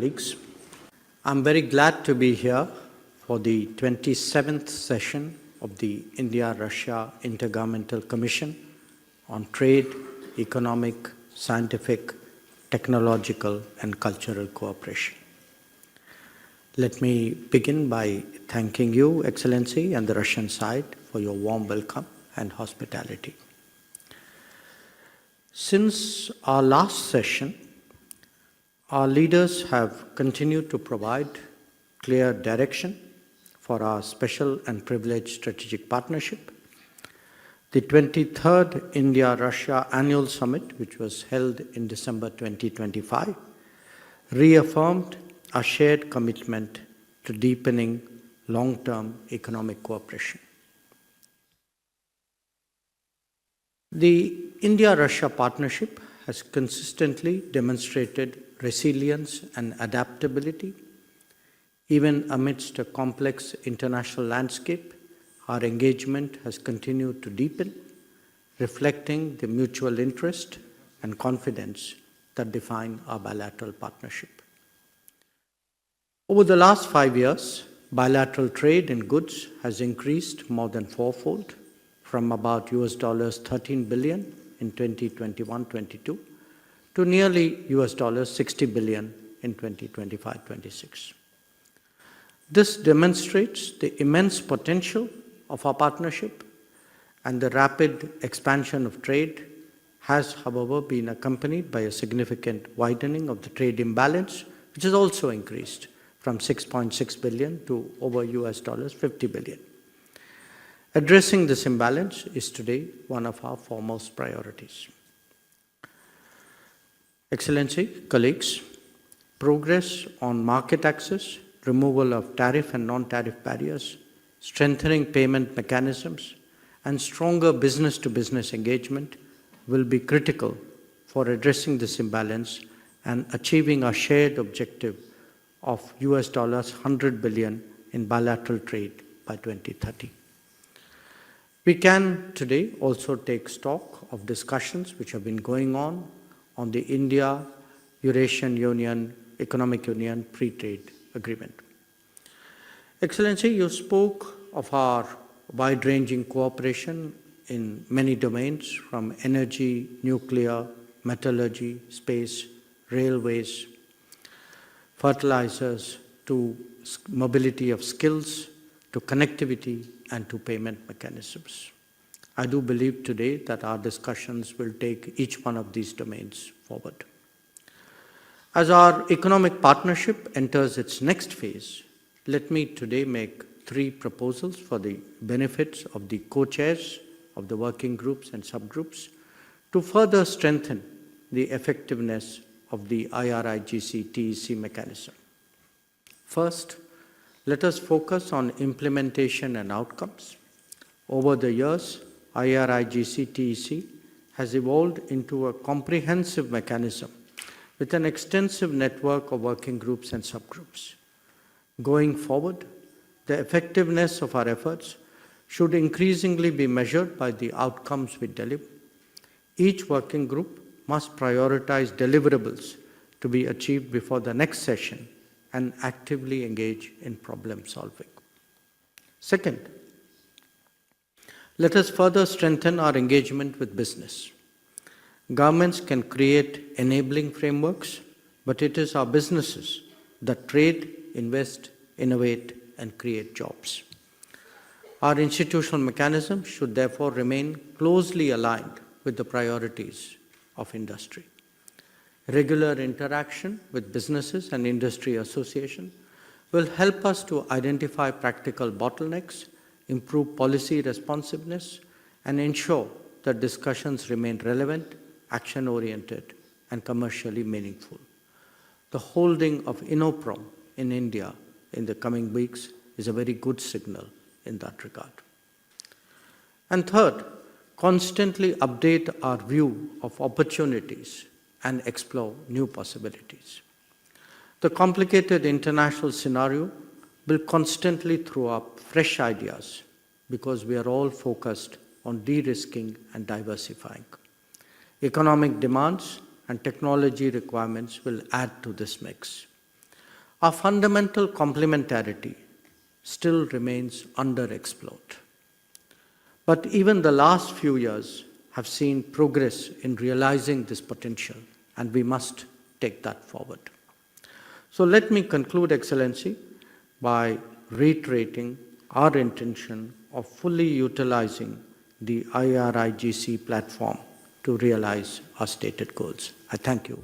colleagues. I'm very glad to be here for the 27th session of the India-Russia Inter-Governmental Commission on Trade, Economic, Scientific, Technological and Cultural Cooperation. Let me begin by thanking you, Excellency, and the Russian side for your warm welcome and hospitality. Since our last session, our leaders have continued to provide clear direction for our special and privileged strategic partnership. The 23rd India-Russia Annual Summit, which was held in December 2025, reaffirmed our shared commitment to deepening long-term economic cooperation. The India-Russia partnership has consistently demonstrated resilience and adaptability. Even amidst a complex international landscape, our engagement has continued to deepen, reflecting the mutual interest and confidence that define our bilateral partnership. Over the last 5 years, bilateral trade in goods has increased more than fourfold, from about $13 billion in 2021-22 to nearly $60 billion in 2025-26. This demonstrates the immense potential of our partnership, and the rapid expansion of trade has, however, been accompanied by a significant widening of the trade imbalance, which has also increased from $6.6 billion to over $50 billion. Addressing this imbalance is today one of our foremost priorities. Excellency, colleagues, progress on market access, removal of tariff and non-tariff barriers, strengthening payment mechanisms, and stronger business-to-business engagement will be critical for addressing this imbalance and achieving our shared objective of $100 billion in bilateral trade by 2030. We can today also take stock of discussions which have been going on the India-Eurasian Union Economic Union Free Trade Agreement. Excellency, you spoke of our wide-ranging cooperation in many domains, from energy, nuclear, metallurgy, space, railways, fertilizers, to mobility of skills, to connectivity, and to payment mechanisms. I do believe today that our discussions will take each one of these domains forward. As our economic partnership enters its next phase, let me today make 3 proposals for the benefits of the co-chairs of the working groups and subgroups to further strengthen the effectiveness of the IRIGC-TEC mechanism. First, let us focus on implementation and outcomes. Over the years, IRIGC-TEC has evolved into a comprehensive mechanism with an extensive network of working groups and subgroups. Going forward, the effectiveness of our efforts should increasingly be measured by the outcomes we deliver. Each working group must prioritize deliverables to be achieved before the next session and actively engage in problem solving. Second, let us further strengthen our engagement with business. Governments can create enabling frameworks, but it is our businesses that trade, invest, innovate, and create jobs. Our institutional mechanism should therefore remain closely aligned with the priorities of industry. Regular interaction with businesses and industry associations will help us to identify practical bottlenecks, improve policy responsiveness, and ensure that discussions remain relevant, action-oriented, and commercially meaningful. The holding of INNOPROM in India in the coming weeks is a very good signal in that regard. And third, constantly update our view of opportunities and explore new possibilities. The complicated international scenario will constantly throw up fresh ideas because we are all focused on de-risking and diversifying. Economic demands and technology requirements will add to this mix. Our fundamental complementarity still remains underexplored. But even the last few years have seen progress in realizing this potential, and we must take that forward. So let me conclude, Excellency, by reiterating our intention of fully utilizing the IRIGC platform to realize our stated goals. I thank you.